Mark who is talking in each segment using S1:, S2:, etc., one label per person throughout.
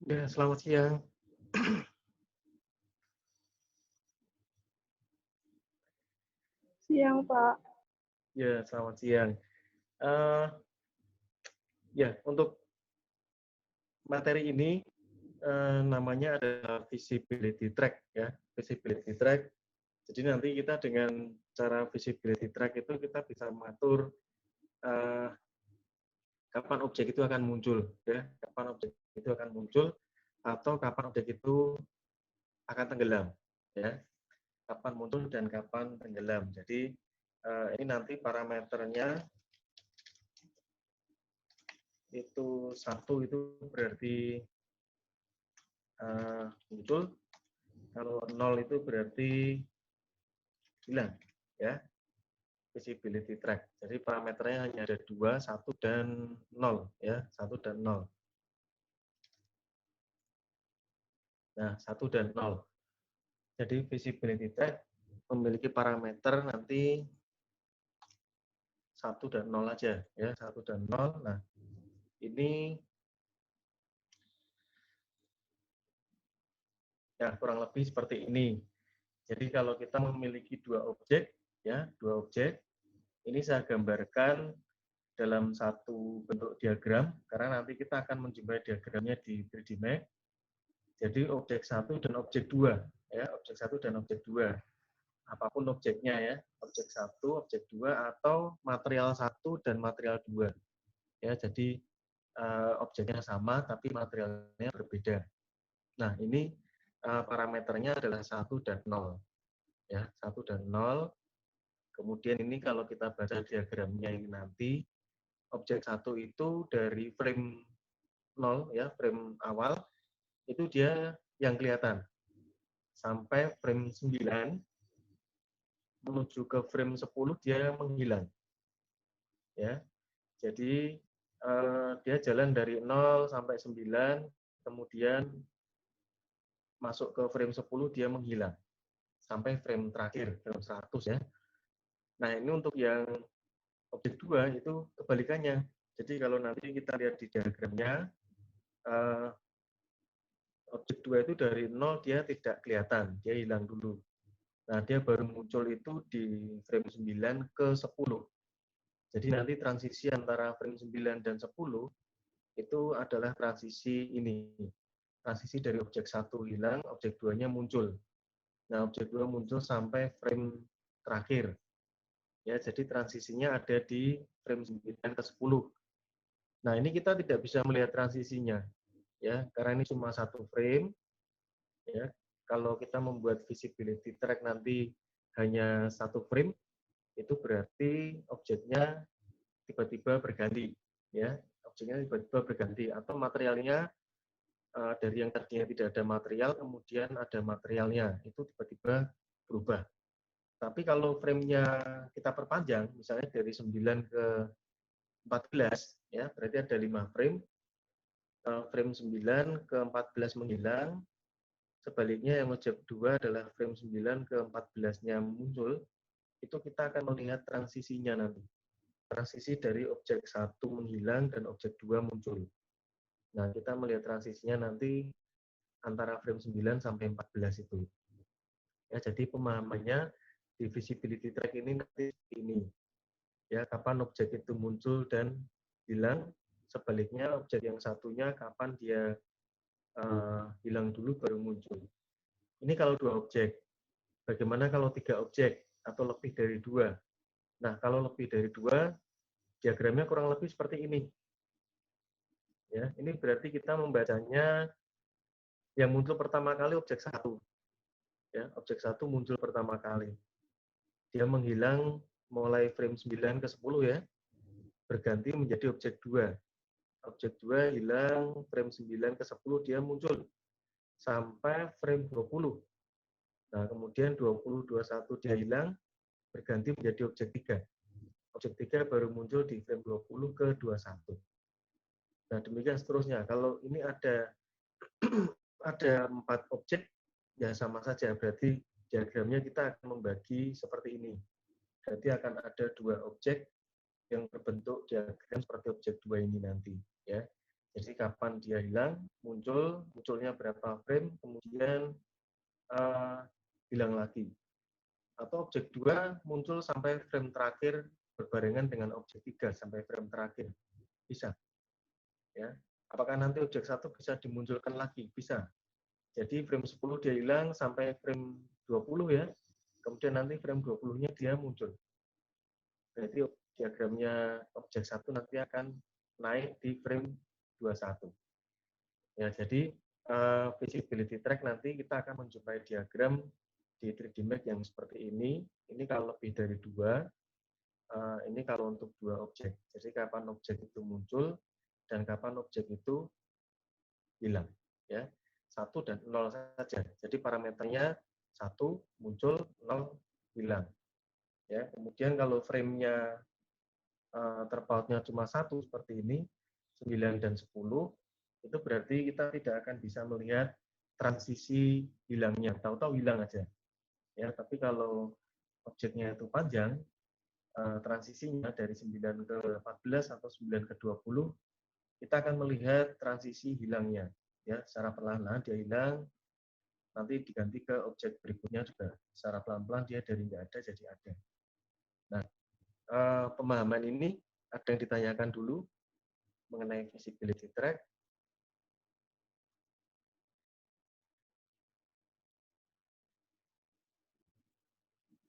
S1: Ya, selamat siang.
S2: Siang, Pak.
S1: Ya, selamat siang. Eh, ya, untuk materi ini namanya adalah visibility track ya, visibility track. Jadi nanti kita dengan cara visibility track itu kita bisa mengatur eh, kapan objek itu akan muncul ya, kapan objek itu akan muncul atau kapan objek itu akan tenggelam ya, kapan muncul dan kapan tenggelam. Jadi ini nanti parameternya itu satu itu berarti muncul, kalau nol itu berarti hilang ya, visibility track. Jadi parameternya hanya ada dua, satu dan nol ya, satu dan nol. Nah, satu dan nol. Jadi visibility track memiliki parameter nanti satu dan nol aja ya, satu dan nol. Nah, ini ya kurang lebih seperti ini. Jadi kalau kita memiliki dua objek ya, dua objek, ini saya gambarkan dalam satu bentuk diagram, karena nanti kita akan menjumpai diagramnya di 3D Max. Jadi objek satu dan objek dua, ya, objek satu dan objek dua, apapun objeknya ya, objek satu, objek dua, atau material satu dan material dua, ya. Jadi objeknya sama tapi materialnya berbeda. Nah ini parameternya adalah satu dan nol, ya, satu dan nol. Kemudian ini kalau kita baca diagramnya ini nanti, objek satu itu dari frame 0 ya, frame awal itu dia yang kelihatan sampai frame 9 menuju ke frame 10 dia menghilang ya. Jadi dia jalan dari 0 sampai 9, kemudian masuk ke frame 10 dia menghilang sampai frame terakhir, frame 100 ya. Nah, ini untuk yang objek 2 itu kebalikannya. Jadi kalau nanti kita lihat di diagramnya, objek 2 itu dari 0 dia tidak kelihatan, dia hilang dulu. Nah, dia baru muncul itu di frame 9 ke 10. Jadi nanti transisi antara frame 9 dan 10 itu adalah transisi ini. Transisi dari objek 1 hilang, objek 2-nya muncul. Nah, objek 2 muncul sampai frame terakhir. Ya, jadi transisinya ada di frame 9 ke 10. Nah, ini kita tidak bisa melihat transisinya ya, karena ini cuma satu frame ya. Kalau kita membuat visibility track nanti hanya satu frame, itu berarti objeknya tiba-tiba berganti ya, objeknya tiba-tiba berganti atau materialnya dari yang tadinya tidak ada material kemudian ada materialnya, itu tiba-tiba berubah. Tapi kalau frame-nya kita perpanjang, misalnya dari 9 ke 14 ya, berarti ada 5 frame, frame 9 ke 14 menghilang, sebaliknya yang objek 2 adalah frame 9 ke 14-nya muncul, itu kita akan melihat transisinya nanti. Transisi dari objek 1 menghilang dan objek 2 muncul. Nah, kita melihat transisinya nanti antara frame 9 sampai 14 itu. Ya, jadi pemahamannya di visibility track ini nanti ini. Ya, kapan objek itu muncul dan hilang, sebaliknya objek yang satunya kapan dia hilang dulu baru muncul. Ini kalau dua objek. Bagaimana kalau tiga objek atau lebih dari dua? Nah, kalau lebih dari dua, diagramnya kurang lebih seperti ini. Ya, ini berarti kita membacanya yang muncul pertama kali objek satu. Ya, objek satu muncul pertama kali. Dia menghilang mulai frame 9 ke 10 ya, berganti menjadi objek 2. Objek 2 hilang, frame 9 ke 10 dia muncul sampai frame 20. Nah, kemudian 20, 21 dia hilang, berganti menjadi objek 3. Objek 3 baru muncul di frame 20 ke 21. Nah, demikian seterusnya. Kalau ini ada 4 objek, ya sama saja. Berarti diagramnya kita akan membagi seperti ini. Berarti akan ada 2 objek yang berbentuk diagram seperti objek 2 ini nanti. Ya. Jadi kapan dia hilang, munculnya berapa frame, kemudian hilang lagi. Atau objek 2 muncul sampai frame terakhir berbarengan dengan objek 3 sampai frame terakhir. Bisa. Ya. Apakah nanti objek 1 bisa dimunculkan lagi? Bisa. Jadi frame 10 dia hilang sampai frame 20 ya. Kemudian nanti frame 20-nya dia muncul. Berarti diagramnya objek 1 nanti akan naik di frame 21. Ya, jadi visibility track nanti kita akan menjumpai diagram di 3D Max yang seperti ini. Ini kalau lebih dari 2, ini kalau untuk 2 objek. Jadi kapan objek itu muncul dan kapan objek itu hilang. Ya, 1 dan 0 saja. Jadi parameternya 1 muncul, 0 hilang. Ya, kemudian kalau frame-nya terpautnya cuma 1 seperti ini, 9 dan 10, itu berarti kita tidak akan bisa melihat transisi hilangnya, tahu-tahu hilang aja. Ya, tapi kalau objeknya itu panjang, transisinya dari 9 ke 14 atau 9 ke 20, kita akan melihat transisi hilangnya. Ya, secara perlahan-lahan dia hilang, nanti diganti ke objek berikutnya juga. Secara pelan-pelan dia dari nggak ada jadi ada. Nah, pemahaman ini ada yang ditanyakan dulu mengenai visibility track.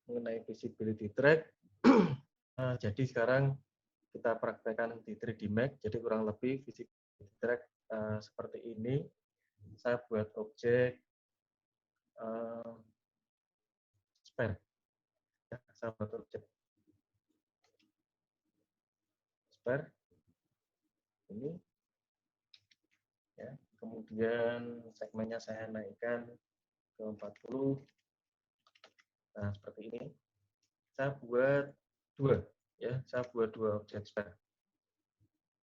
S1: Mengenai visibility track, jadi sekarang kita praktekkan di 3D Max, jadi kurang lebih visibility track seperti ini. Saya buat objek spare. Ya, saya buat objek spare ini. Ya. Kemudian segmennya saya naikkan ke 40. Nah, seperti ini. Saya buat dua, ya. Saya buat 2 objek spare.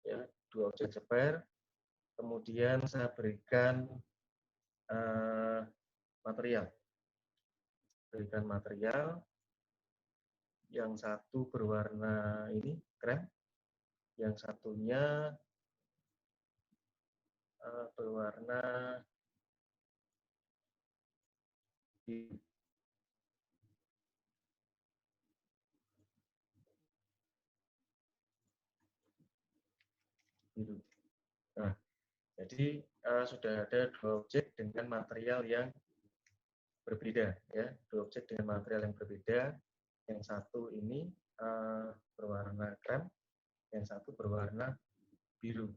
S1: Ya, 2 objek spare. Kemudian saya berikan material. Berikan material. Yang satu berwarna ini krem, yang satunya berwarna biru. Nah, jadi sudah ada 2 objek dengan material yang berbeda, ya. 2 objek dengan material yang berbeda. Yang satu ini berwarna krem, yang satu berwarna biru.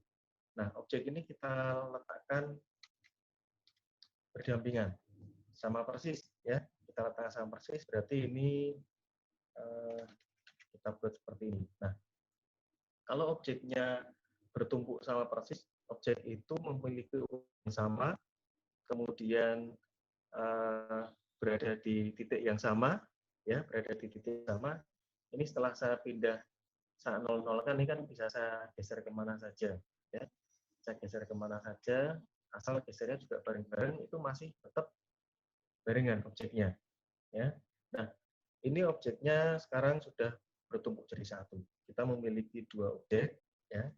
S1: Nah, objek ini kita letakkan berdampingan, sama persis, ya. Kita letakkan sama persis, berarti ini kita buat seperti ini. Nah, kalau objeknya bertumpuk sama persis, objek itu memiliki ukuran yang sama, kemudian berada di titik yang sama, ya, berada di titik yang sama. Ini setelah saya pindah, saya nol-nolkan, ini kan bisa saya geser kemana saja, ya. Saya geser kemana saja, asal gesernya juga bareng-bareng, itu masih tetap barengan objeknya, ya. Nah, ini objeknya sekarang sudah bertumpuk jadi satu. Kita memiliki 2 objek, ya.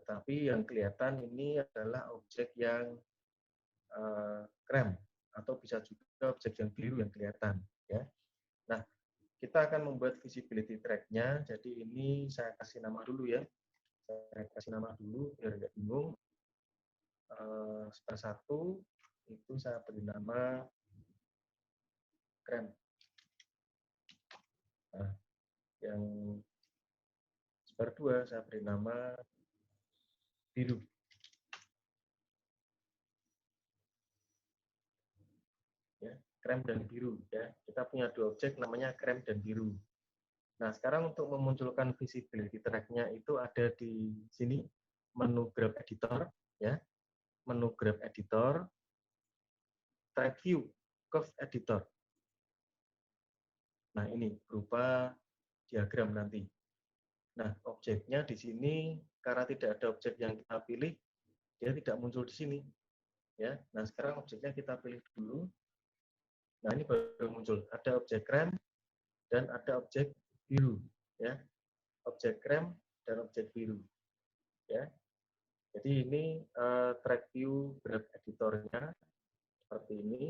S1: Tetapi yang kelihatan ini adalah objek yang krem, atau bisa juga objek yang biru yang kelihatan, ya. Nah, kita akan membuat visibility track-nya. Jadi ini saya kasih nama dulu, ya. Saya kasih nama dulu biar nggak bingung. Step 1 itu saya beri nama krem. Nah, yang step 2 saya beri nama biru. Ya, krem dan biru, ya. Kita punya 2 objek namanya krem dan biru. Nah, sekarang untuk memunculkan visibility track-nya itu ada di sini, menu grab editor, ya. Menu grab editor, track view, curve editor. Nah, ini berupa diagram nanti. Nah, objeknya di sini karena tidak ada objek yang kita pilih, dia tidak muncul di sini, ya. Nah, sekarang objeknya kita pilih dulu. Nah, ini baru muncul. Ada objek krem dan ada objek biru, ya. Objek krem dan objek biru, ya. Jadi ini track view graph editornya seperti ini.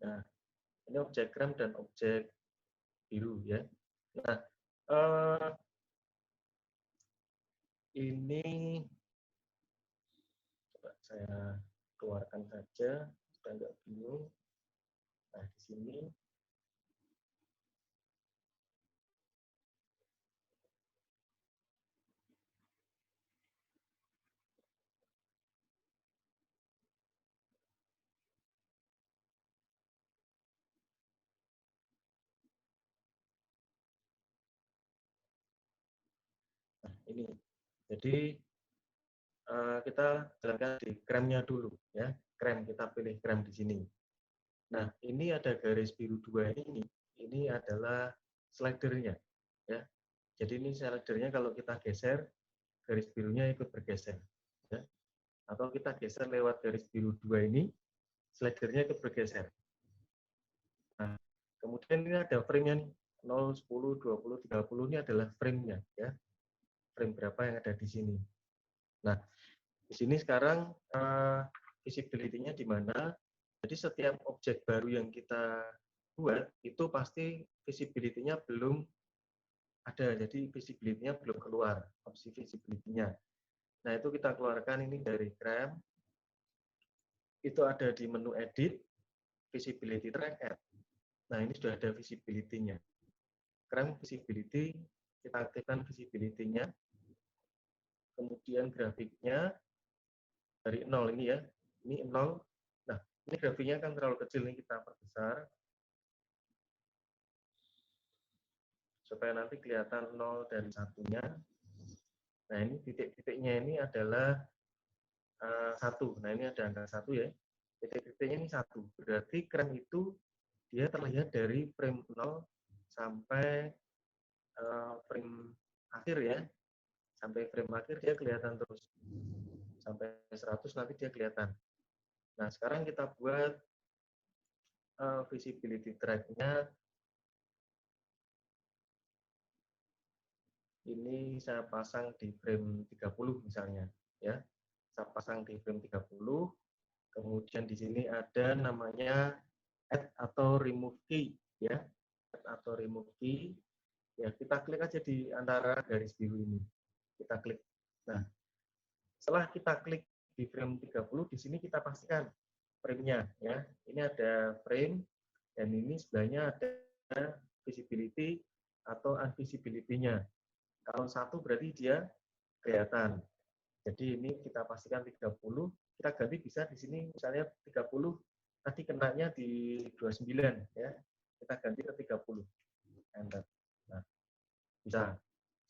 S1: Nah, ini objek krem dan objek biru ya. Nah, ini coba saya keluarkan saja supaya nggak bingung. Nah, di sini ini. Jadi kita jalankan di kremnya dulu ya. Krem, kita pilih krem di sini. Nah, ini ada garis biru dua ini. Ini adalah slidernya ya. Jadi ini slidernya kalau kita geser, garis birunya ikut bergeser ya. Atau kita geser lewat garis biru dua ini, slidernya ikut bergeser. Nah, kemudian ini ada frame-nya nih. 0, 10, 20, 30 ini adalah frame-nya ya. Frame berapa yang ada di sini. Nah, di sini sekarang visibility-nya di mana. Jadi setiap objek baru yang kita buat itu pasti visibility-nya belum ada. Jadi visibility-nya belum keluar, opsi visibility-nya. Nah, itu kita keluarkan ini dari krem. Itu ada di menu edit, visibility track add. Nah, ini sudah ada visibility-nya. Krem visibility, kita aktifkan visibility-nya. Kemudian grafiknya dari 0 ini ya. Ini 0. Nah, ini grafiknya kan terlalu kecil, ini kita perbesar supaya nanti kelihatan 0 dan 1-nya. Nah, ini titik-titiknya ini adalah 1. Nah, ini ada angka 1 ya. Titik-titiknya ini 1. Berarti krem itu dia terlihat dari frame 0 sampai frame akhir ya. Sampai frame akhir dia kelihatan terus. Sampai 100 nanti dia kelihatan. Nah, sekarang kita buat visibility track-nya. Ini saya pasang di frame 30 misalnya ya. Saya pasang di frame 30. Kemudian di sini ada namanya add atau remove key ya. Add atau remove key. Ya, kita klik aja di antara garis biru ini. Kita klik. Nah, setelah kita klik di frame 30, di sini kita pastikan frame-nya ya. Ini ada frame dan ini sebelahnya ada visibility atau unvisibility-nya. Kalau 1 berarti dia kelihatan. Jadi ini kita pastikan 30, kita ganti bisa di sini misalnya 30 tadi kenanya di 29 ya. Kita ganti ke 30. Enter. Nah, bisa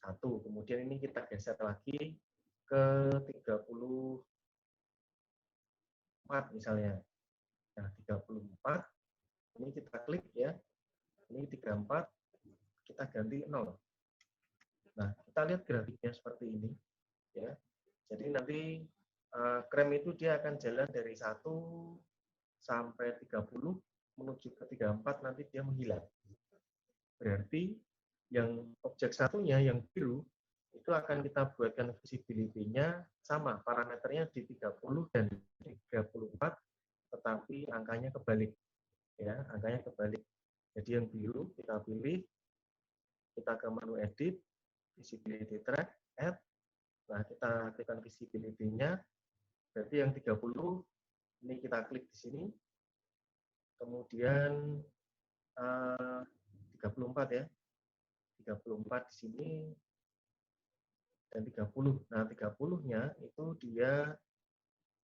S1: 1. Kemudian ini kita geser lagi ke 34 misalnya. Nah, 34 ini kita klik ya. Ini 34 kita ganti 0. Nah, kita lihat grafiknya seperti ini ya. Jadi nanti krem itu dia akan jalan dari 1 sampai 30 menuju ke 34 nanti dia menghilang. Berarti yang objek satunya yang biru itu akan kita buatkan visibility-nya sama, parameternya di 30 dan 34 tetapi angkanya kebalik ya, angkanya kebalik. Jadi yang biru kita pilih, kita ke menu edit, visibility track, add. Nah, kita aktifkan visibility-nya. Berarti yang 30 ini kita klik di sini. Kemudian 34 ya. 34 di sini dan 30. Nah, 30-nya itu dia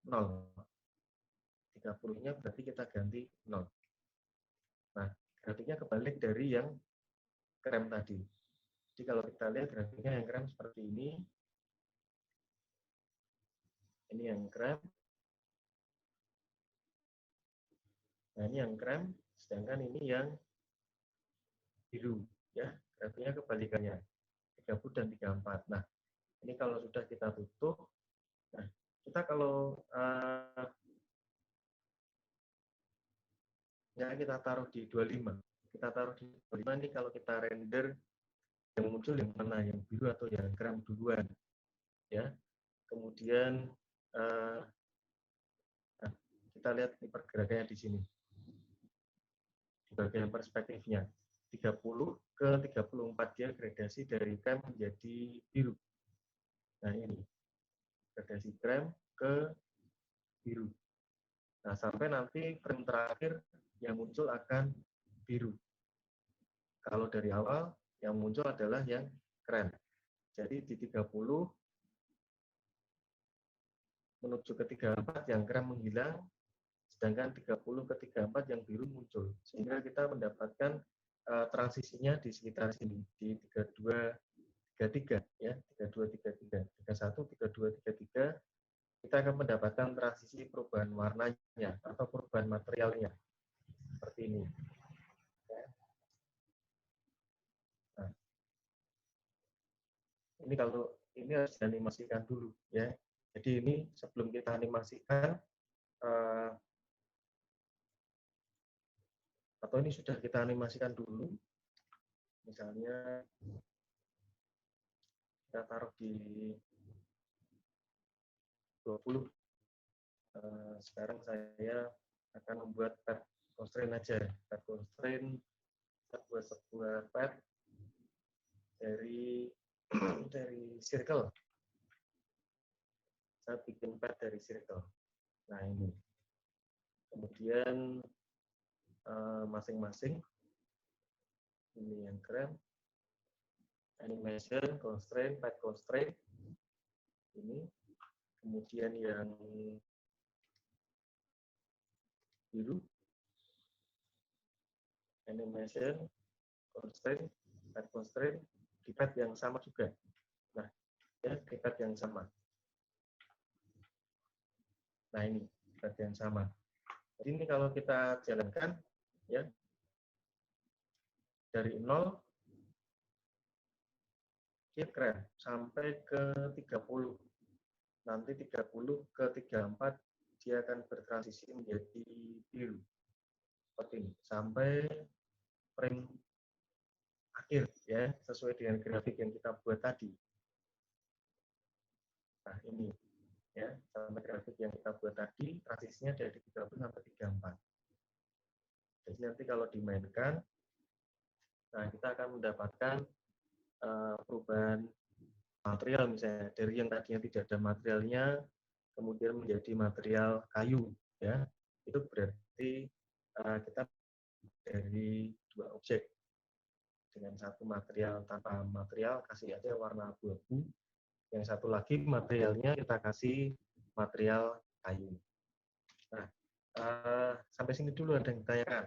S1: 0. 30-nya berarti kita ganti 0. Nah, grafiknya kebalik dari yang krem tadi. Jadi kalau kita lihat grafiknya yang krem seperti ini. Ini yang krem. Nah, ini yang krem, sedangkan ini yang biru ya. Grafiknya kebalikannya. 30 dan 34. Nah, ini kalau sudah kita tutup, nah, kita kalau ya kita taruh di 25. kita taruh di 25 ini kalau kita render yang muncul yang mana, yang biru atau yang krem duluan, ya. Kemudian kita lihat di pergerakannya di sini, di bagian perspektifnya 30 ke 34 dia gradasi dari krem menjadi biru. Nah ini gradasi krem ke biru. Nah sampai nanti frame terakhir yang muncul akan biru. Kalau dari awal yang muncul adalah yang krem. Jadi di 30 menuju ke 34 yang krem menghilang, sedangkan 30 ke 34 yang biru muncul. Sehingga kita mendapatkan transisinya di sekitar sini, di 32, 33, ya, 32, 33, 31, 32, 33, kita akan mendapatkan transisi perubahan warnanya atau perubahan materialnya, seperti ini. Nah, ini kalau ini harus dianimasikan dulu, ya. Jadi ini sebelum kita animasikan, atau ini sudah kita animasikan dulu, misalnya kita taruh di 20. Sekarang saya akan membuat pad constraint aja. Pad constraint, kita buat sebuah pad dari circle. Saya bikin pad dari circle. Nah ini. Kemudian masing-masing ini yang krem, animation, constraint, pad constraint. Ini. Kemudian yang biru, animation, constraint, pad constraint, di pad yang sama juga. Nah, ya, di pad yang sama. Nah, ini pad yang sama. Jadi ini kalau kita jalankan, ya, dari 0, dia keren, sampai ke 30. Nanti 30 ke 34, dia akan bertransisi menjadi biru. Seperti ini, sampai frame akhir, ya, sesuai dengan grafik yang kita buat tadi. Nah, ini, ya, sampai grafik yang kita buat tadi, transisinya dari 30 sampai 34. Jadi nanti kalau dimainkan, nah kita akan mendapatkan perubahan material, misalnya dari yang tadinya tidak ada materialnya, kemudian menjadi material kayu, ya. Itu berarti kita dari dua objek dengan satu material tanpa material, kasih aja warna abu-abu. Yang satu lagi materialnya kita kasih material kayu. Nah, sampai sini dulu ada yang ditanyakan.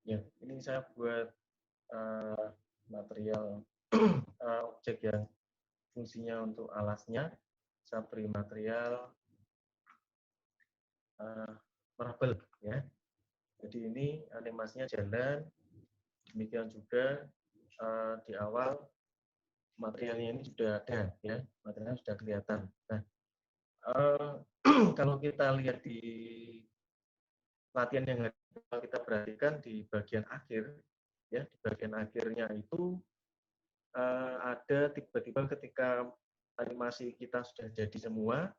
S1: Ya, ini saya buat material objek yang fungsinya untuk alasnya. Saya beri material marble, ya. Jadi ini animasinya jalan. Demikian juga di awal materialnya ini sudah ada, ya, materialnya sudah kelihatan. Nah, kalau kita lihat di latihan yang kita perhatikan di bagian akhir, ya, di bagian akhirnya itu ada tiba-tiba ketika animasi kita sudah jadi semua,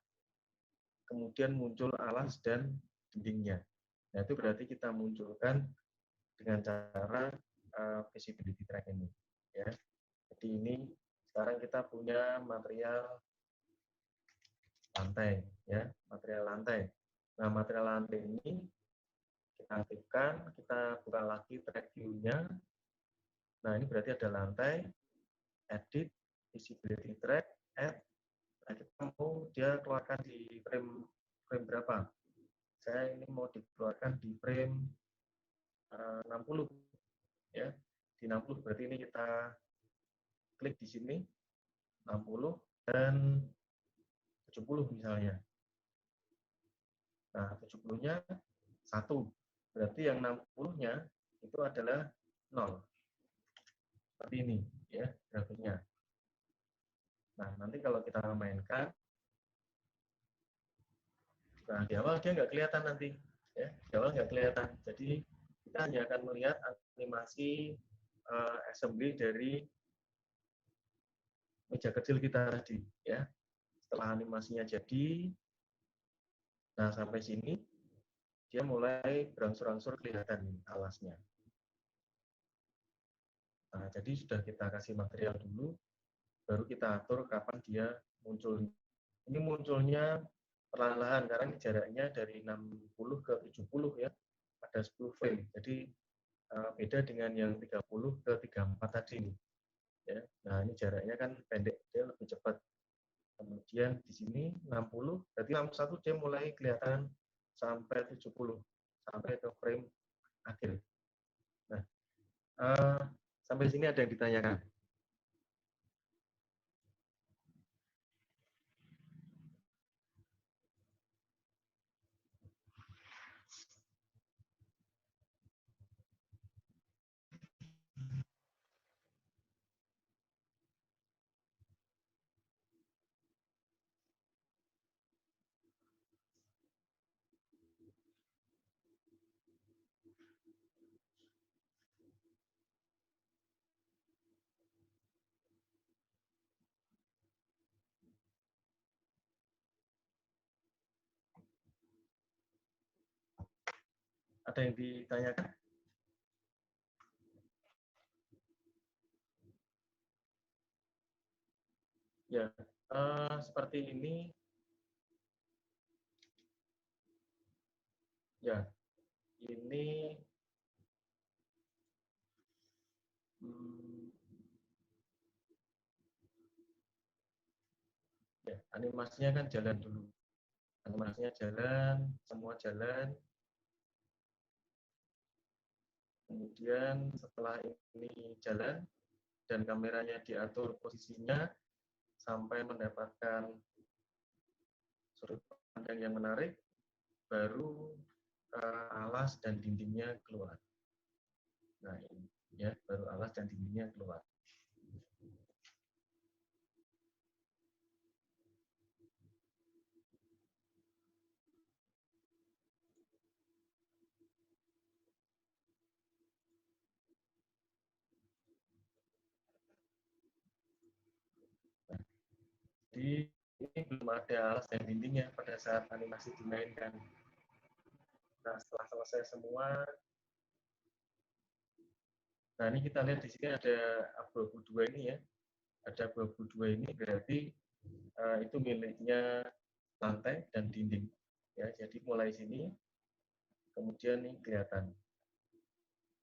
S1: kemudian muncul alas dan dindingnya. Nah, itu berarti kita munculkan dengan cara visibility track ini. Ya, jadi ini sekarang kita punya material lantai, ya, material lantai. Nah, material lantai ini kita aktifkan, kita buka lagi track view-nya. Nah, ini berarti ada lantai, edit, visibility track, add. Nah, kita mau dia keluarkan di frame berapa? Saya ini mau dikeluarkan di frame 60, ya. Di 60 berarti ini kita klik di sini 60 dan 70 misalnya. Nah, 70-nya 1. Berarti yang 60-nya itu adalah 0. Seperti ini, ya, grafiknya. Nah, nanti kalau kita mainkan, nah, di awal dia nggak kelihatan nanti. Ya, di awal nggak kelihatan. Jadi, kita hanya akan melihat animasi assembly dari meja kecil kita tadi. Ya. Setelah animasinya jadi, nah sampai sini, dia mulai berangsur-angsur kelihatan alasnya. Nah, jadi sudah kita kasih material dulu, baru kita atur kapan dia muncul. Ini munculnya perlahan-lahan karena jaraknya dari 60 ke 70 ya, ada 10 frame. Jadi beda dengan yang 30 ke 34 tadi nih. Ya. Nah, ini jaraknya kan pendek, dia lebih cepat. Kemudian di sini 60, berarti 61 dia mulai kelihatan sampai 70, sampai ke frame akhir. Nah, sampai sini ada yang ditanyakan? Ada yang ditanyakan? Ya, seperti ini. Ya, ini ya, animasinya kan jalan dulu. Animasinya jalan, semua jalan. Kemudian setelah ini jalan dan kameranya diatur posisinya sampai mendapatkan sudut pandang yang menarik, baru alas dan dindingnya keluar. Nah, ini ya, baru alas dan dindingnya keluar. Nah, jadi ini belum ada alas dan dindingnya pada saat animasi dimainkan. Nah, setelah selesai semua, nah ini kita lihat di sini ada abu-abu 2 ini ya. Ada abu-abu 2 ini berarti itu miliknya lantai dan dinding. Ya, jadi mulai sini, kemudian ini kelihatan.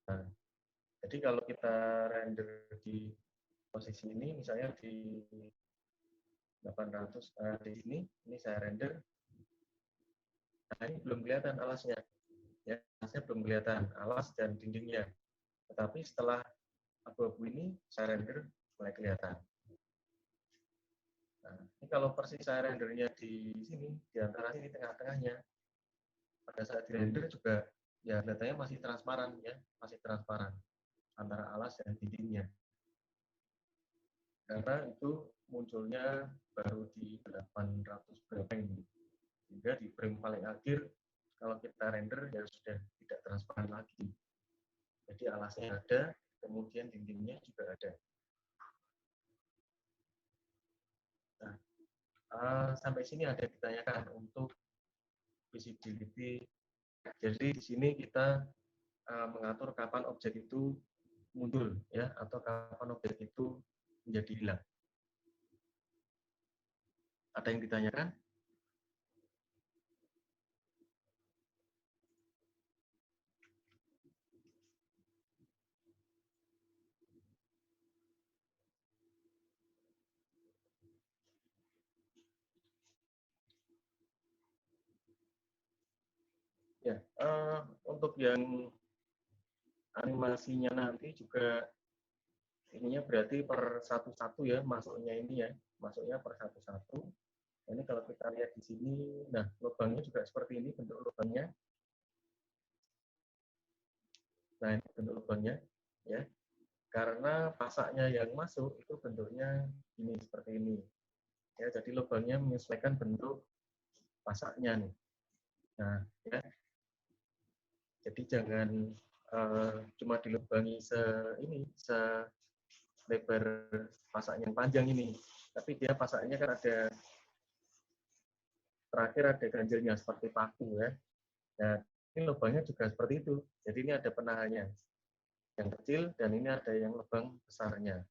S1: Nah, jadi kalau kita render di posisi ini, misalnya di 800 di sini, ini saya render. Nah, ini belum kelihatan alasnya. Ya, alasnya belum kelihatan, alas dan dindingnya. Tetapi setelah abu-abu ini saya render mulai kelihatan. Nah, ini kalau persis saya rendernya di sini, di antara sini tengah-tengahnya, pada saat di render juga ya datanya masih transparan ya, masih transparan antara alas dan dindingnya. Karena itu munculnya baru di 800 berapa ini. Sehingga di frame paling akhir kalau kita render ya sudah tidak transparan lagi. Jadi alasnya ada, kemudian dindingnya juga ada. Nah, sampai sini ada yang ditanyakan untuk visibility. Jadi di sini kita mengatur kapan objek itu muncul ya, atau kapan objek itu menjadi hilang. Ada yang ditanyakan? Ya, untuk yang animasinya nanti juga ininya berarti per satu-satu ya, masuknya ini ya, masuknya per satu-satu. Ini kalau kita lihat di sini, nah lubangnya juga seperti ini bentuk lubangnya. Nah ini bentuk lubangnya ya, karena pasaknya yang masuk itu bentuknya ini seperti ini. Ya, jadi lubangnya menyesuaikan bentuk pasaknya nih. Nah, ya, jadi jangan cuma dilubangi selebar pasak yang panjang ini, tapi dia pasaknya kan ada terakhir ada ganjilnya seperti paku ya. Nah, ini lubangnya juga seperti itu. Jadi ini ada penahannya yang kecil dan ini ada yang lubang besarnya.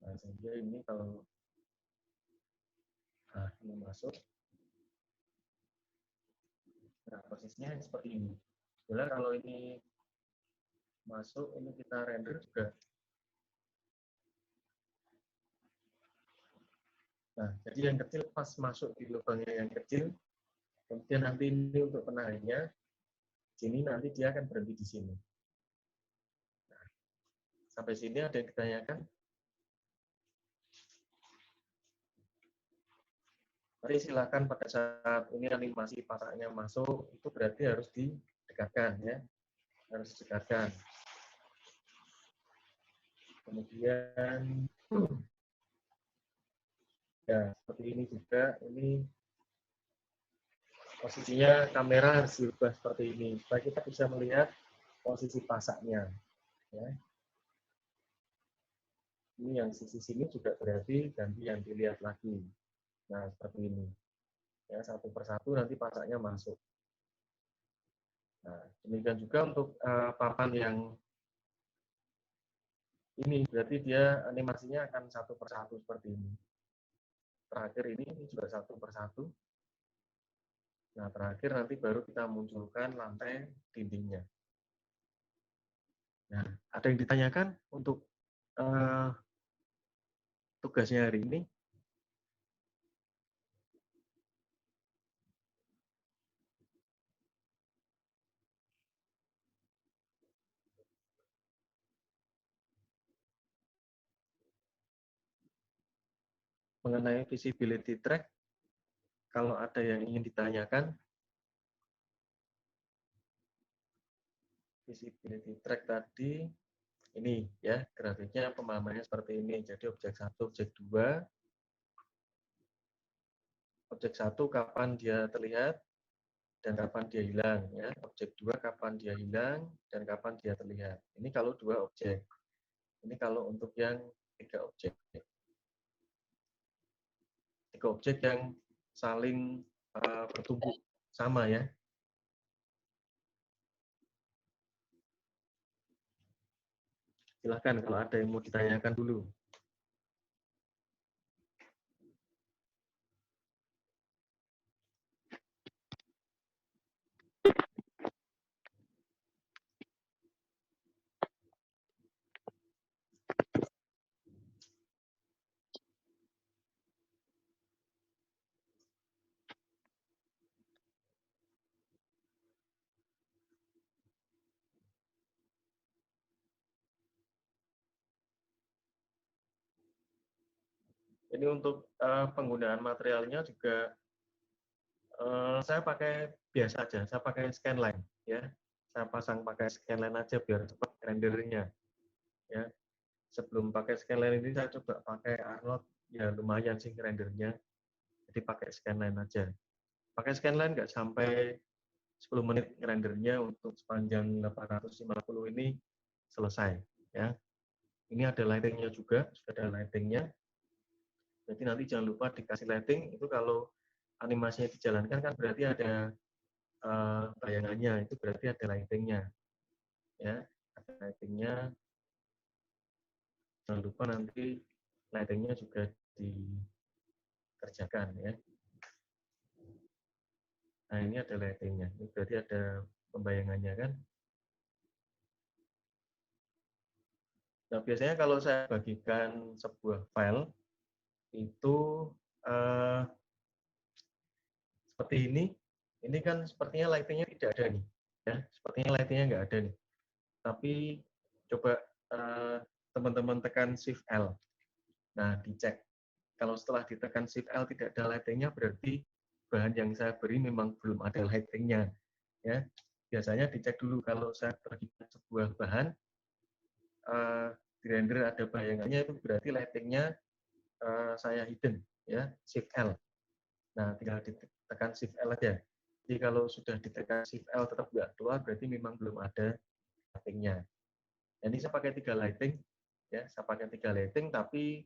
S1: Nah, sehingga ini kalau ini masuk, nah posisinya seperti ini. Sebenarnya kalau ini masuk, ini kita render juga. Nah, jadi yang kecil pas masuk di lubangnya yang kecil, kemudian nanti ini untuk penahannya, sini nanti dia akan berhenti di sini. Nah, sampai sini ada yang ditanyakan? Mari silakan pada saat ini animasi pasaknya masuk, itu berarti harus didekatkan ya, harus didekatkan. Kemudian ya seperti ini juga, ini posisinya kamera harus diubah seperti ini supaya kita bisa melihat posisi pasaknya. Ya. Ini yang sisi sini juga berarti ganti yang dilihat lagi. Nah seperti ini. Ya satu persatu nanti pasaknya masuk. Nah demikian juga untuk papan yang ini berarti dia animasinya akan satu persatu seperti ini. Terakhir ini juga satu persatu. Nah terakhir nanti baru kita munculkan lantai dindingnya. Nah ada yang ditanyakan untuk tugasnya hari ini? Mengenai visibility track, kalau ada yang ingin ditanyakan, visibility track tadi ini ya, grafiknya pemahamannya seperti ini. Jadi objek 1, objek 2. Objek 1 kapan dia terlihat dan kapan dia hilang ya. Objek 2 kapan dia hilang dan kapan dia terlihat. Ini kalau 2 objek. Ini kalau untuk yang 3 objek. 3 objek yang saling bertumbuh sama ya. Silahkan kalau ada yang mau ditanyakan dulu. Ini untuk penggunaan materialnya juga saya pakai biasa aja, saya pakai scanline ya. Saya pasang pakai scanline aja biar cepat rendernya ya. Sebelum pakai scanline ini saya coba pakai Arnold, ya lumayan sih rendernya. Jadi pakai scanline aja. Pakai scanline nggak sampai 10 menit rendernya untuk sepanjang 850 ini selesai ya. Ini ada lightingnya juga, sudah ada lightingnya. Jadi nanti jangan lupa dikasih lighting, itu kalau animasinya dijalankan kan berarti ada bayangannya, itu berarti ada lightingnya ya, ada lighting-nya, jangan lupa nanti lighting-nya juga dikerjakan ya. Nah, ini ada lighting-nya. Ini berarti ada pembayangannya kan. Nah, biasanya kalau saya bagikan sebuah file itu seperti ini kan sepertinya lighting-nya tidak ada nih, ya. Sepertinya lighting-nya nggak ada nih. Tapi coba teman-teman tekan Shift L. Nah, dicek. Kalau setelah ditekan Shift L tidak ada lighting-nya, berarti bahan yang saya beri memang belum ada lighting-nya. Ya, biasanya dicek dulu kalau saya bagikan sebuah bahan, di render ada bayangannya, itu berarti lighting-nya saya hidden, ya, Shift L. Nah, tinggal ditekan Shift L aja. Jadi kalau sudah ditekan Shift L tetap nggak keluar, berarti memang belum ada lighting-nya. Ini saya pakai 3 lighting, ya, saya pakai 3 lighting, tapi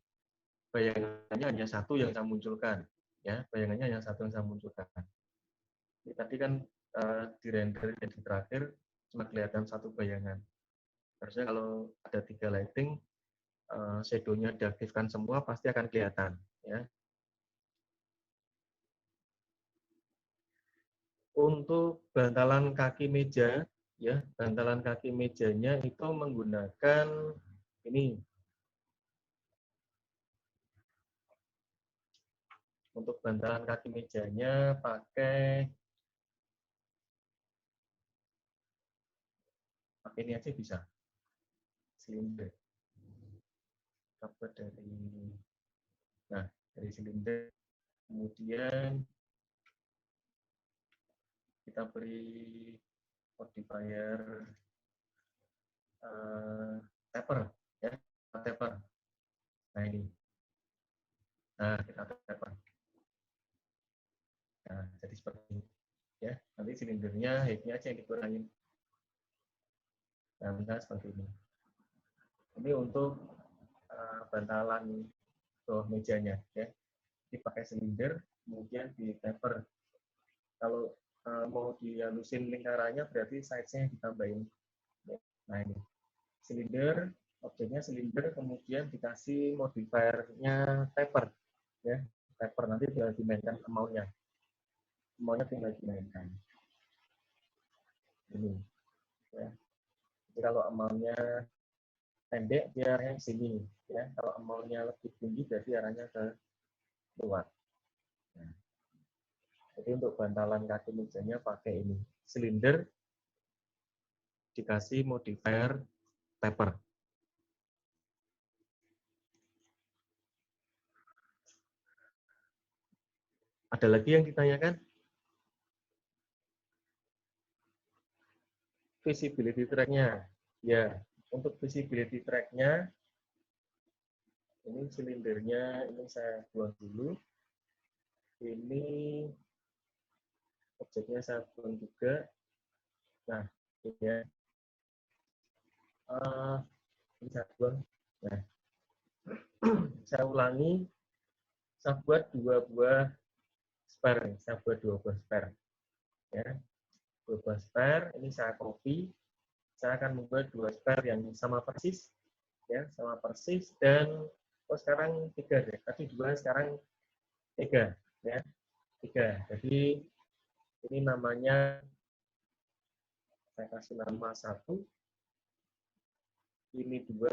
S1: bayangannya hanya satu yang saya munculkan, ya, bayangannya hanya satu yang saya munculkan. Ini tadi kan di render yang terakhir cuma kelihatan satu bayangan. Harusnya kalau ada 3 lighting, shadow-nya diaktifkan semua pasti akan kelihatan, ya. Untuk bantalan kaki meja, ya, bantalan kaki mejanya itu menggunakan ini. Untuk bantalan kaki mejanya pakai ini aja bisa. Silinder. Dapat dari silinder. Kemudian kita beri modifier taper, ya, taper. Nah ini. Nah, kita taper. Nah, jadi seperti ini. Ya, nanti silindernya, height-nya aja yang dikurangin. Nah, misalnya seperti ini. Ini untuk bantalan bawah mejanya, ya. Dipakai silinder, kemudian di taper. Kalau mau dihalusin lingkarannya, berarti size-nya ditambahin. Nah ini, silinder, objeknya silinder, kemudian dikasih modifier-nya taper, ya. Taper nanti tinggal dimainkan amount-nya. Amount-nya tinggal dimainkan. Ini, ya. Jadi kalau amount-nya pendek, dia arahnya ke sini, ya. Kalau amount-nya lebih tinggi, berarti arahnya ke luar. Nah, jadi untuk bantalan kaki mejanya pakai ini, silinder dikasih modifier taper. Ada lagi yang ditanyakan? Visibility track-nya. Ya, untuk visibility track-nya, ini silindernya, ini saya buang dulu. Ini objeknya saya buang juga. Nah, ini ya. Ini saya buang. Nah, saya ulangi. Saya buat 2 buah spare. Saya buat 2 buah spare. Ya, 2 buah spare. Ini saya copy. Saya akan membuat 2 spare yang sama persis. Ya, sama persis. Dan sekarang 3 deh. Tadi 2, sekarang 3. Ya, 3. Jadi ini namanya, saya kasih nama 1, ini 2,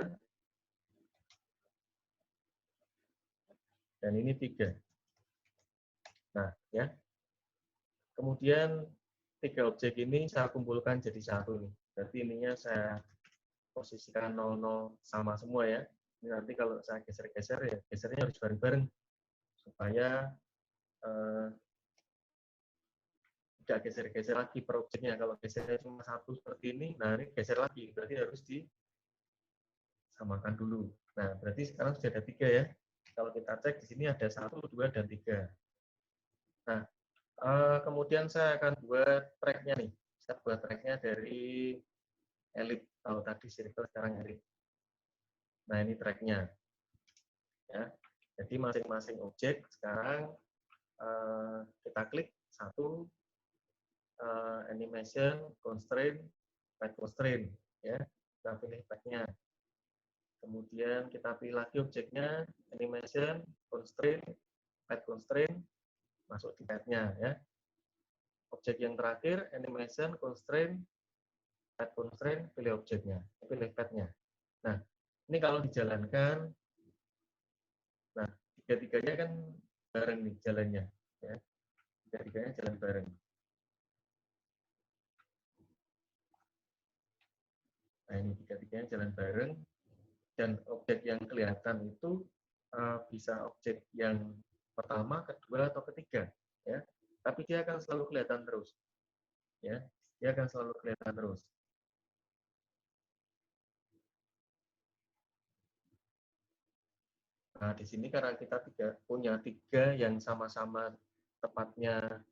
S1: dan ini 3. Nah, ya. Kemudian 3 objek ini saya kumpulkan jadi 1 nih. Berarti ininya saya posisikan 00 sama semua ya. Ini nanti kalau saya geser-geser ya, gesernya harus bareng-bareng supaya tidak geser-geser lagi per objeknya. Kalau gesernya cuma 1 seperti ini, nah ini geser lagi, berarti harus disamakan dulu. Nah, berarti sekarang sudah ada 3 ya. Kalau kita cek di sini ada 1, 2, dan 3. Nah, kemudian saya akan buat track-nya nih. Saya buat track-nya dari elip. Kalau tadi circle, sekarang elip. Nah, ini track-nya. Ya. Jadi masing-masing objek sekarang kita klik 1, animation, constraint, right constraint. Ya. kita pilih path-nya. Kemudian kita pilih lagi objeknya, animation, constraint, path constraint, masuk di path-nya ya. Objek yang terakhir, animation, constraint, path constraint, pilih objeknya, pilih path-nya. Nah, ini kalau dijalankan, nah tiga-tiganya kan bareng nih jalannya, ya. Tiga-tiganya jalan bareng. Nah, ini tiga-tiganya jalan bareng, dan objek yang kelihatan itu bisa objek yang pertama, kedua, atau ketiga, ya. Tapi dia akan selalu kelihatan terus, ya. Dia akan selalu kelihatan terus. Nah, di sini karena kita punya tiga yang sama-sama tepatnya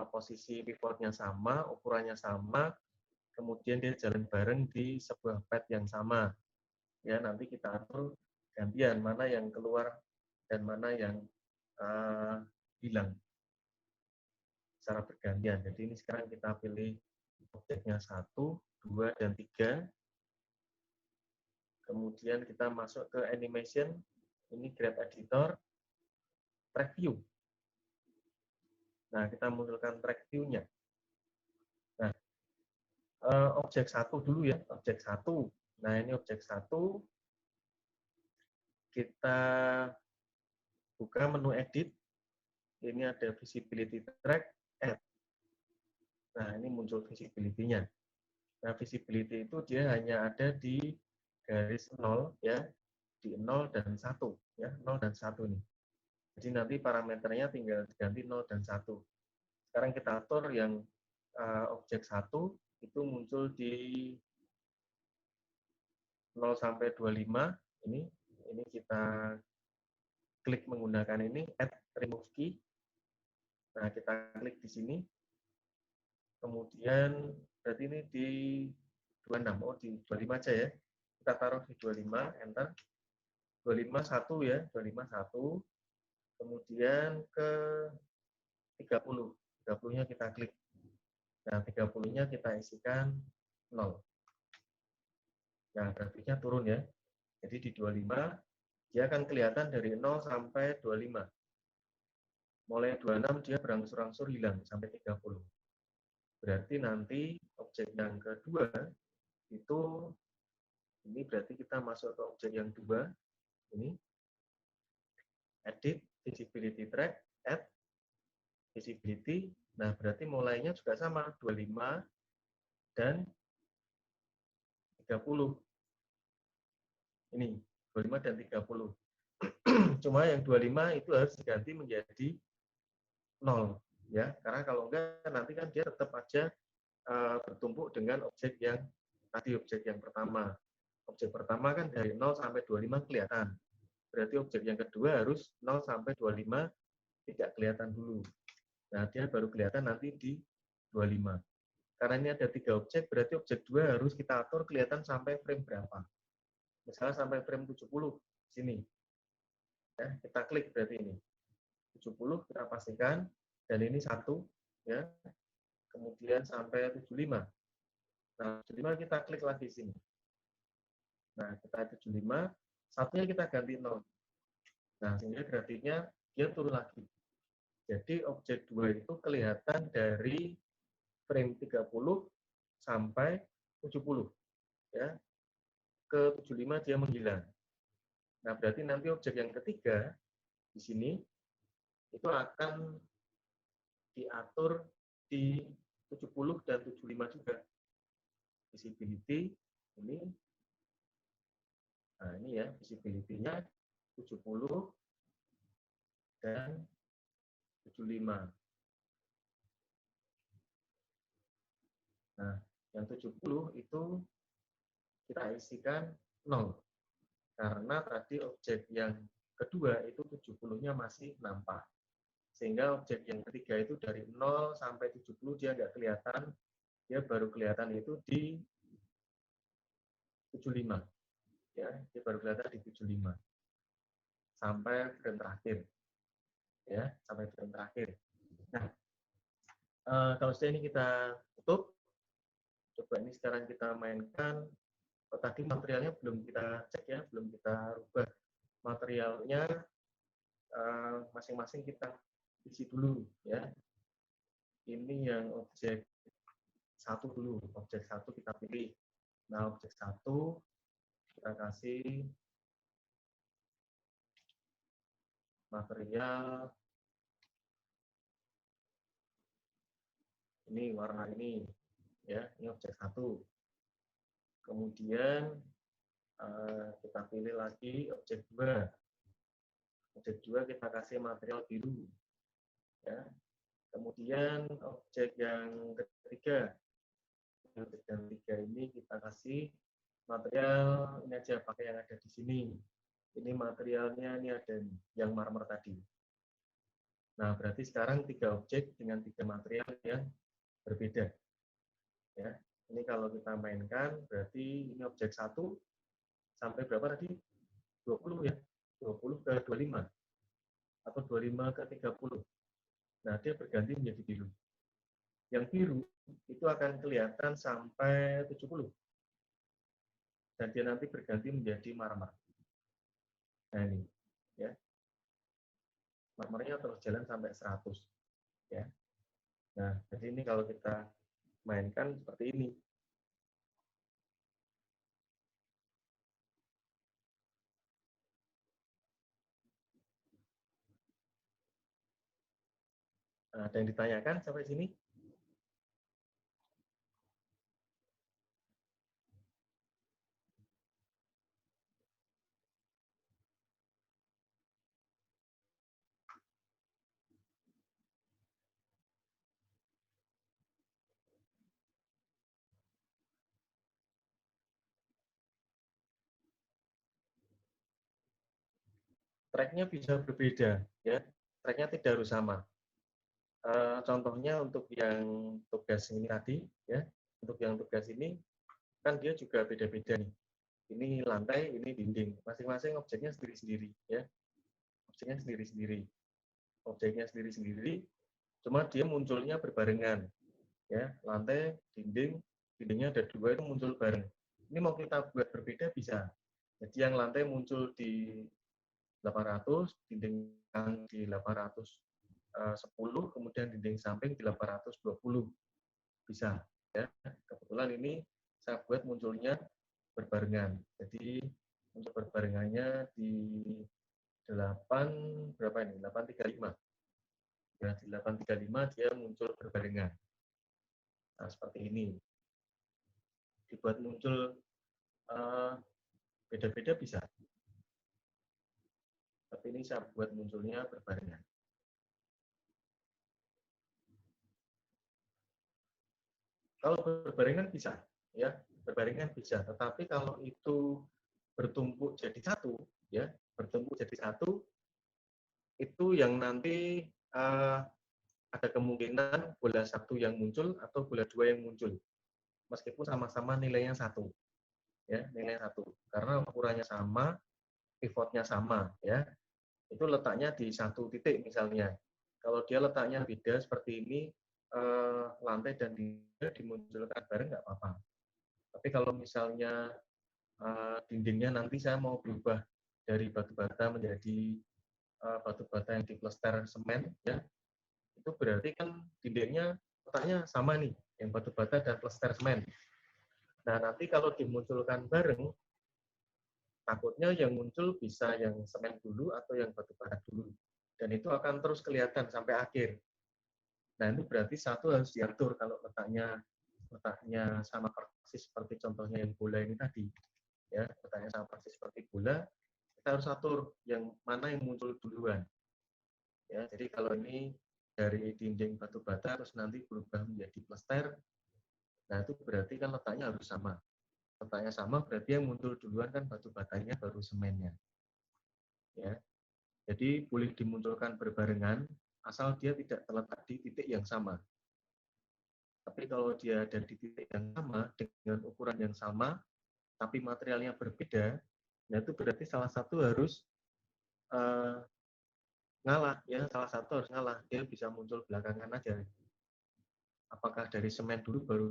S1: posisi pivotnya sama, ukurannya sama, kemudian dia jalan bareng di sebuah path yang sama. Ya, nanti kita atur gantian mana yang keluar dan mana yang hilang secara bergantian. Jadi ini sekarang kita pilih objeknya 1, 2, dan 3. Kemudian kita masuk ke animation, ini grab editor, track view. Nah, kita munculkan track view-nya. Nah, objek 1 dulu ya, objek 1. Nah, ini objek 1. Kita buka menu edit. Ini ada visibility track, add. Nah, ini muncul visibility-nya. Nah, visibility itu dia hanya ada di garis 0 ya, di 0 dan 1 ya, 0 dan 1 nih. Jadi nanti parameternya tinggal diganti 0 dan 1. Sekarang kita atur yang objek 1 itu muncul di 0 sampai 25. Ini kita klik menggunakan ini add remove key. Nah, kita klik di sini. Kemudian berarti ini di 26. Oh, di 25 aja ya. Kita taruh di 25, enter. 25 1 ya, 25 1. Kemudian ke 30. 30-nya kita klik. Nah, 30-nya kita isikan 0. Nah, grafiknya turun ya. Jadi di 25, dia akan kelihatan dari 0 sampai 25. Mulai 26 dia berangsur-angsur hilang sampai 30. Berarti nanti objek yang kedua itu, ini berarti kita masuk ke objek yang 2. Ini, edit, visibility track, add, visibility. Nah, berarti mulainya juga sama, 25 dan 30. Ini, 25 dan 30. Cuma yang 25 itu harus diganti menjadi 0. Ya, karena kalau enggak nanti kan dia tetap aja bertumpuk dengan objek yang tadi, objek yang pertama. Objek pertama kan dari 0 sampai 25 kelihatan. Berarti objek yang kedua harus 0 sampai 25 tidak kelihatan dulu. Nah, dia baru kelihatan nanti di 25. Karena ini ada 3 objek, berarti objek 2 harus kita atur kelihatan sampai frame berapa. Misalnya sampai frame 70 di sini. Ya, kita klik berarti ini. 70 kita pastikan, dan ini 1 ya. Kemudian sampai 75. Nah, 75 kita klik lagi di sini. Nah, kita 75, satunya kita ganti 0. Nah, sehingga grafiknya dia turun lagi. Jadi objek 2 itu kelihatan dari frame 30 sampai 70. Ya. Ke 75 dia menghilang. Nah, berarti nanti objek yang ketiga di sini itu akan diatur di 70 dan 75 juga. Visibility ini. Nah, ini ya visibility-nya 70 dan 75. Nah, yang 70 itu kita isikan 0. Karena tadi objek yang kedua itu 70-nya masih nampak. Sehingga objek yang ketiga itu dari 0 sampai 70 dia nggak kelihatan, dia baru kelihatan itu di 75. Ya, dia baru kelihatan di 75. Sampai frame terakhir. Ya, sampai frame terakhir. Nah, kalau sudah ini kita tutup. Coba ini sekarang kita mainkan tadi materialnya belum kita cek ya, belum kita rubah. Materialnya masing-masing kita isi dulu ya. Ini yang objek satu dulu, objek satu kita pilih. Nah, objek satu kita kasih material ini, warna ini ya, ini objek satu. Kemudian kita pilih lagi objek 2. Objek 2 kita kasih material biru ya. Kemudian objek yang ketiga, objek yang ketiga ini kita kasih material ini aja, pakai yang ada di sini. Ini materialnya, ini ada yang marmer tadi. Nah, berarti sekarang 3 objek dengan 3 material yang berbeda. Ya. Ini kalau kita mainkan, berarti ini objek 1 sampai berapa tadi? 20 ya. 20 ke 25. Atau 25 ke 30. Nah, dia berganti menjadi biru. Yang biru itu akan kelihatan sampai 70. Dan dia nanti berganti menjadi marmer. Nah, ini. Ya. Marmernya terus jalan sampai 100. Ya. Nah, jadi ini kalau kita mainkan seperti ini. Nah, ada yang ditanyakan sampai sini? Tracknya bisa berbeda, ya. Tracknya tidak harus sama. Contohnya untuk yang tugas ini tadi, ya. Untuk yang tugas ini kan dia juga beda-beda nih. Ini lantai, ini dinding. Masing-masing objeknya sendiri-sendiri, ya. Objeknya sendiri-sendiri. Objeknya sendiri-sendiri, cuma dia munculnya berbarengan, ya. Lantai, dinding, dindingnya ada 2 itu muncul bareng. Ini mau kita buat berbeda bisa. Jadi yang lantai muncul di 800, dinding di 810, kemudian dinding samping di 820. Bisa. Ya. Kebetulan ini saya buat munculnya berbarengan. Jadi untuk berbarengannya di 8 berapa ini? 835. Ya, di 835 dia muncul berbarengan. Nah, seperti ini. Dibuat muncul beda-beda bisa. Tapi ini saya buat munculnya berbarengan. Kalau berbarengan bisa, ya, berbarengan bisa. Tetapi kalau itu bertumpuk jadi satu, ya, bertumpuk jadi satu, itu yang nanti ada kemungkinan bola satu yang muncul atau bola dua yang muncul, meskipun sama-sama nilainya satu, ya, nilainya satu, karena ukurannya sama, pivotnya sama, ya, itu letaknya di satu titik misalnya. Kalau dia letaknya beda seperti ini, lantai dan dimunculkan bareng nggak apa-apa. Tapi kalau misalnya dindingnya nanti saya mau berubah dari batu bata menjadi batu bata yang diplester semen, ya, itu berarti kan dindingnya letaknya sama nih, yang batu bata dan plester semen. Nah, nanti kalau dimunculkan bareng, takutnya yang muncul bisa yang semen dulu atau yang batu bata dulu. Dan itu akan terus kelihatan sampai akhir. Nah, itu berarti satu harus diatur kalau letaknya sama persis seperti contohnya yang bola ini tadi. Ya, letaknya sama persis seperti bola, kita harus atur yang mana yang muncul duluan. Ya, jadi kalau ini dari dinding batu bata terus nanti berubah menjadi plester, nah itu berarti kan letaknya harus sama. Letaknya sama berarti yang muncul duluan kan batu batanya baru semennya. Ya. Jadi boleh dimunculkan berbarengan asal dia tidak terletak di titik yang sama. Tapi kalau dia ada di titik yang sama dengan ukuran yang sama tapi materialnya berbeda, nah itu berarti salah satu harus ngalah, ya, salah satu harus ngalah. Dia bisa muncul belakangan aja. Apakah dari semen dulu baru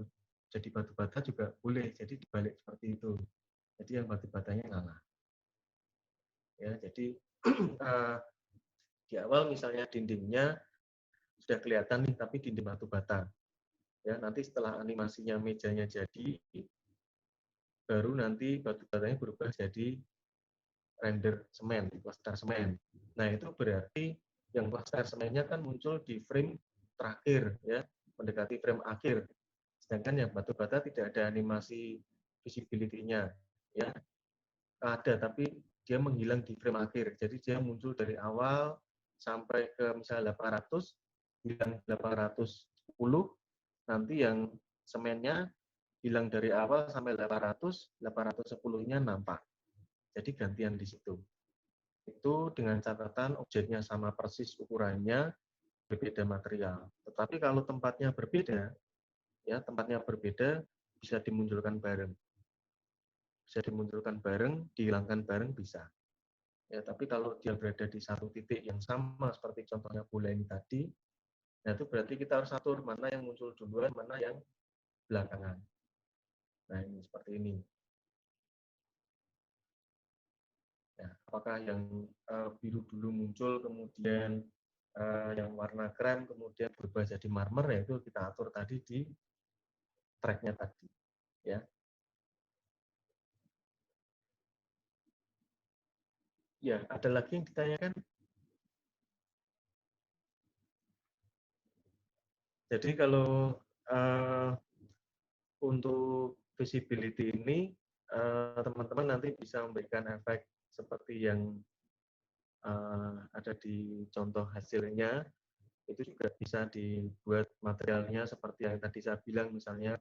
S1: jadi batu bata juga boleh, jadi dibalik seperti itu. Jadi yang batu batanya ngalah. Ya, jadi di awal misalnya dindingnya sudah kelihatan nih, tapi dinding batu bata. Ya, nanti setelah animasinya mejanya jadi, baru nanti batu batanya berubah jadi render semen, plaster semen. Nah, itu berarti yang plaster semennya kan muncul di frame terakhir, ya, mendekati frame akhir. Sedangkan yang batu bata tidak ada animasi visibility-nya, ya. Ada, tapi dia menghilang di frame akhir. Jadi dia muncul dari awal sampai ke misalnya 800, hilang 810, nanti yang semennya hilang dari awal sampai 800, 810-nya nampak. Jadi gantian di situ. Itu dengan catatan objeknya sama persis ukurannya, berbeda material. Tetapi kalau tempatnya berbeda, ya tempatnya berbeda bisa dimunculkan bareng. Bisa dimunculkan bareng, dihilangkan bareng bisa. Ya, tapi kalau dia berada di satu titik yang sama seperti contohnya bola ini tadi, nah itu berarti kita harus atur mana yang muncul duluan, mana yang belakangan. Nah, ini seperti ini. Ya, apakah yang biru dulu muncul, kemudian yang warna krem, kemudian berubah jadi marmer, ya itu kita atur tadi di track-nya tadi. Ya. Ya, ada lagi yang ditanyakan? Jadi kalau untuk visibility ini, teman-teman nanti bisa memberikan efek seperti yang ada di contoh hasilnya, itu juga bisa dibuat materialnya seperti yang tadi saya bilang, misalnya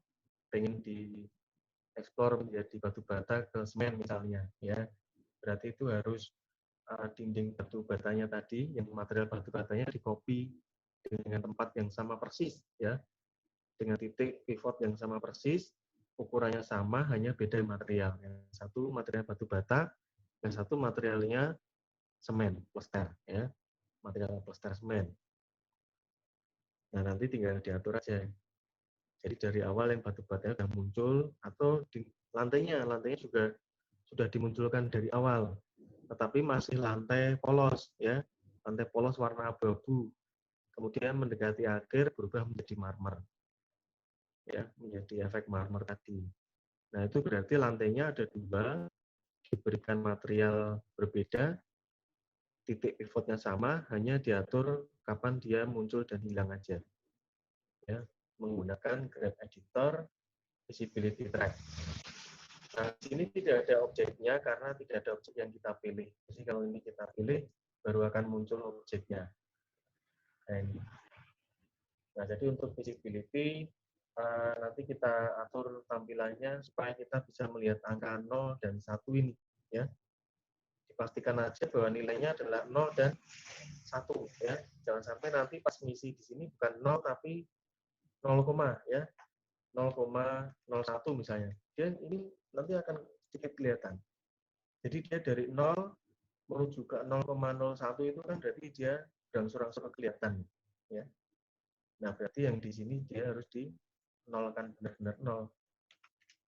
S1: pengen dieksplor menjadi batu bata ke semen misalnya, ya. Berarti itu harus dinding batu batanya tadi, yang material batu batanya di-copy dengan tempat yang sama persis, ya, dengan titik pivot yang sama persis, ukurannya sama, hanya beda material. Yang satu material batu bata, yang satu materialnya semen, plester, ya, material plester semen. Nah, nanti tinggal diatur aja. Jadi dari awal yang batu batanya sudah muncul, atau di lantainya juga sudah dimunculkan dari awal, tetapi masih lantai polos, ya, lantai polos warna abu-abu. Kemudian mendekati akhir berubah menjadi marmer, ya, menjadi efek marmer tadi. Nah, itu berarti lantainya ada dua, diberikan material berbeda, titik pivotnya sama, hanya diatur kapan dia muncul dan hilang aja. Ya, menggunakan Graph Editor Visibility Track. Nah, di sini tidak ada objeknya karena tidak ada objek yang kita pilih. Jadi kalau ini kita pilih, baru akan muncul objeknya. Nah, ini. Nah, jadi untuk visibility, nanti kita atur tampilannya supaya kita bisa melihat angka 0 dan 1 ini. Ya. Dipastikan aja bahwa nilainya adalah 0 dan 1. Ya. Jangan sampai nanti pas ngisi di sini bukan 0 tapi 0, ya. 0,01 misalnya. Dia ini nanti akan sedikit kelihatan. Jadi dia dari 0 menuju ke 0,01 itu kan berarti dia berangsur-angsur kelihatan. Ya. Nah, berarti yang di sini dia harus dinolkan benar-benar 0.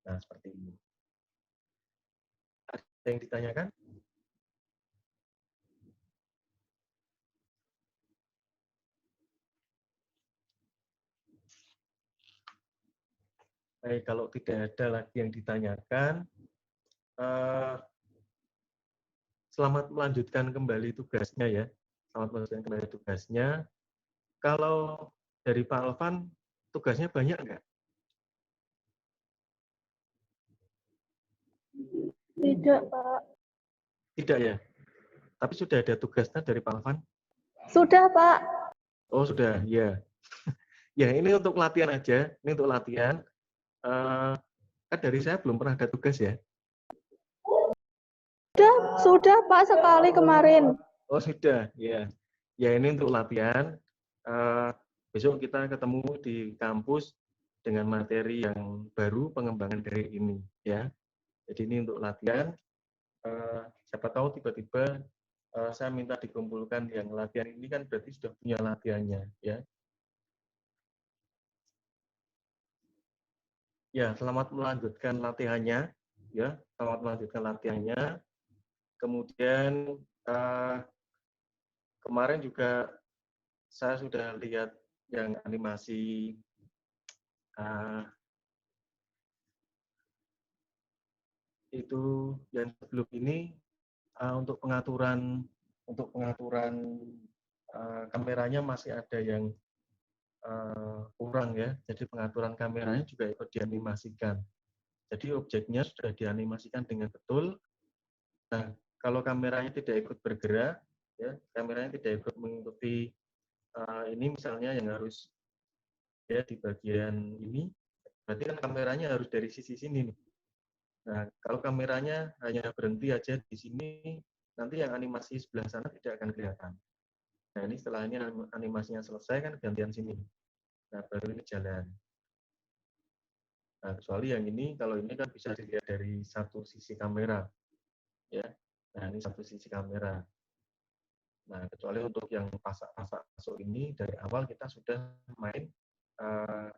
S1: Nah, seperti ini. Ada yang ditanyakan? Baik, kalau tidak ada lagi yang ditanyakan, selamat melanjutkan kembali tugasnya ya. Selamat melanjutkan kembali tugasnya. Kalau dari Pak Alvan, tugasnya banyak nggak?
S2: Tidak, Pak.
S1: Tidak ya? Tapi sudah ada tugasnya dari Pak Alvan?
S2: Sudah, Pak.
S1: Oh, sudah, ya. Ya, ini untuk latihan aja. Ini untuk latihan. Kan dari saya belum pernah ada tugas ya.
S2: Sudah Pak, sekali kemarin.
S1: Oh, sudah, ya. Ya, ini untuk latihan. Besok kita ketemu di kampus dengan materi yang baru, pengembangan dari ini, ya. Jadi ini untuk latihan. Siapa tahu tiba-tiba saya minta dikumpulkan yang latihan ini kan berarti sudah punya latihannya, ya. Ya, selamat melanjutkan latihannya, ya, selamat melanjutkan latihannya. Kemudian kemarin juga saya sudah lihat yang animasi itu yang sebelum ini untuk pengaturan kameranya masih ada yang kurang ya. Jadi pengaturan kameranya juga ikut dianimasikan. Jadi objeknya sudah dianimasikan dengan betul. Nah, kalau kameranya tidak ikut bergerak, ya, kameranya tidak ikut mengikuti ini misalnya yang harus ya di bagian ini, berarti kan kameranya harus dari sisi sini nih. Nah, kalau kameranya hanya berhenti aja di sini, nanti yang animasi sebelah sana tidak akan kelihatan. Nah, ini setelah ini animasinya selesai kan gantian sini. Nah, baru ini jalan. Nah, kecuali yang ini, kalau ini kan bisa dilihat dari satu sisi kamera. Ya. Nah, ini satu sisi kamera. Nah, kecuali untuk yang pasak-pasak masuk ini, dari awal kita sudah main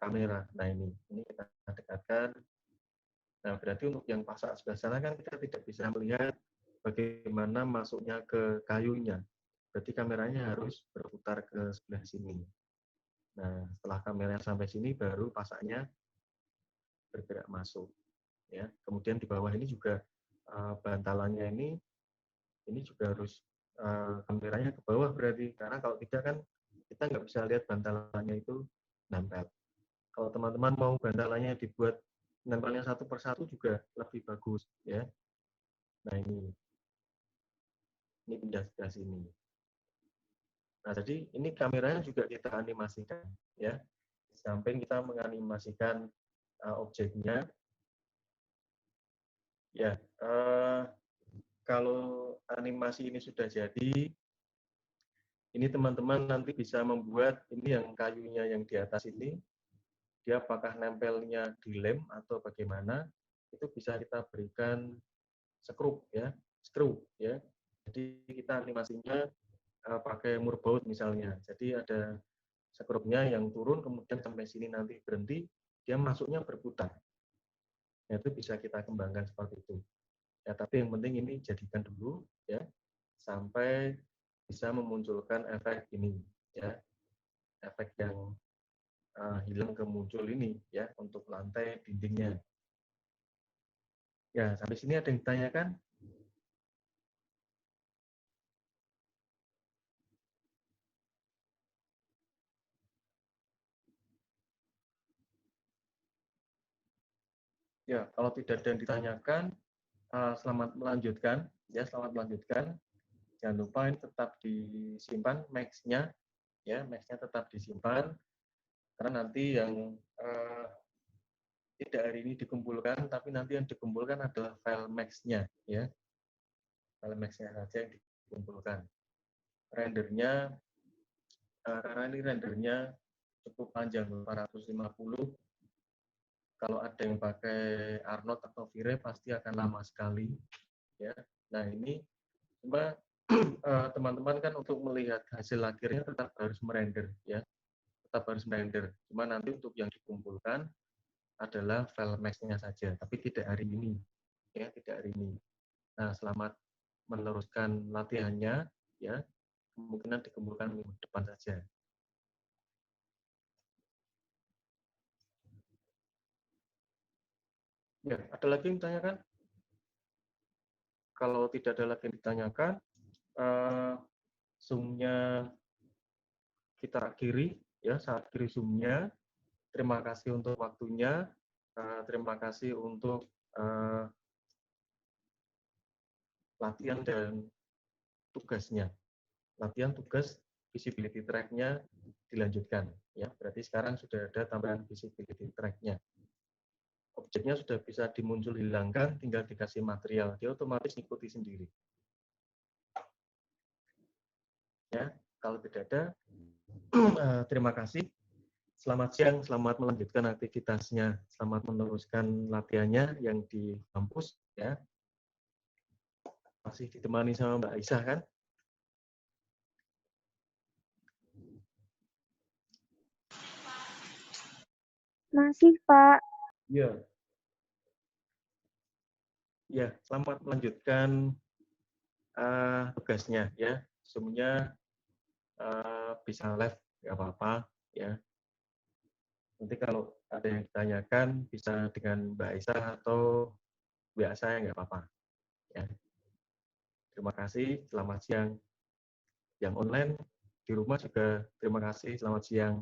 S1: kamera. Nah, ini kita dekatkan. Nah, berarti untuk yang pasak sebelah sana kan kita tidak bisa melihat bagaimana masuknya ke kayunya. Berarti kameranya harus berputar ke sebelah sini. Nah, setelah kameranya sampai sini, baru pasaknya bergerak masuk. Ya, kemudian di bawah ini juga bantalannya ini juga harus kameranya ke bawah berarti, karena kalau tidak kan kita nggak bisa lihat bantalannya itu nempel. Kalau teman-teman mau bantalannya dibuat nempelnya satu persatu juga lebih bagus ya. Nah ini pindah sebelah sini. Nah jadi ini kameranya juga kita animasikan ya. Di samping kita menganimasikan objeknya, ya kalau animasi ini sudah jadi, ini teman-teman nanti bisa membuat ini yang kayunya yang di atas ini, dia apakah nempelnya di lem atau bagaimana, itu bisa kita berikan skrup ya, Jadi kita animasinya pakai murbaut misalnya. Jadi ada skrupnya yang turun kemudian sampai sini nanti berhenti, dia masuknya berputar. Nah, itu bisa kita kembangkan seperti itu. Ya, tapi yang penting ini jadikan dulu ya sampai bisa memunculkan efek ini ya. Efek yang hilang ke muncul ini ya untuk lantai dindingnya. Ya, sampai sini ada yang ditanyakan? Ya, kalau tidak ada yang ditanyakan, selamat melanjutkan. Ya, selamat melanjutkan. Jangan lupa ini tetap disimpan max-nya, ya, max-nya tetap disimpan. Karena nanti yang tidak hari ini dikumpulkan, tapi nanti yang dikumpulkan adalah file max-nya, ya. File max-nya saja yang dikumpulkan. Rendernya, karena ini rendernya cukup panjang, 450. Kalau ada yang pakai Arnold atau Vire pasti akan lama sekali, ya. Nah ini cuma teman-teman kan untuk melihat hasil akhirnya tetap harus merender, ya. Tetap harus merender. Cuma nanti untuk yang dikumpulkan adalah file max-nya saja, tapi tidak hari ini, ya, tidak hari ini. Nah, selamat meneruskan latihannya, ya. Kemungkinan dikumpulkan minggu depan saja. Ya, ada lagi yang ditanyakan? Kalau tidak ada lagi yang ditanyakan, Zoom-nya kita akhiri, ya, saya akhiri Zoom-nya. Terima kasih untuk waktunya. Terima kasih untuk latihan dan tugasnya. Latihan tugas visibility track-nya dilanjutkan. Ya, berarti sekarang sudah ada tambahan visibility track-nya. Objeknya sudah bisa dimuncul hilangkan, tinggal dikasih material. Dia otomatis ngikuti sendiri. Ya, kalau tidak ada, terima kasih. Selamat siang, selamat melanjutkan aktivitasnya, selamat meneruskan latihannya yang di kampus. Ya, masih ditemani sama Mbak Aisyah kan?
S2: Masih, Pak.
S1: Iya. Ya, selamat melanjutkan tugasnya ya. Zoom-nya bisa live, nggak apa-apa ya. Nanti kalau ada yang ditanyakan bisa dengan Mbak Aisyah atau WA saya nggak apa-apa ya. Terima kasih, selamat siang. Yang online di rumah juga terima kasih, selamat siang.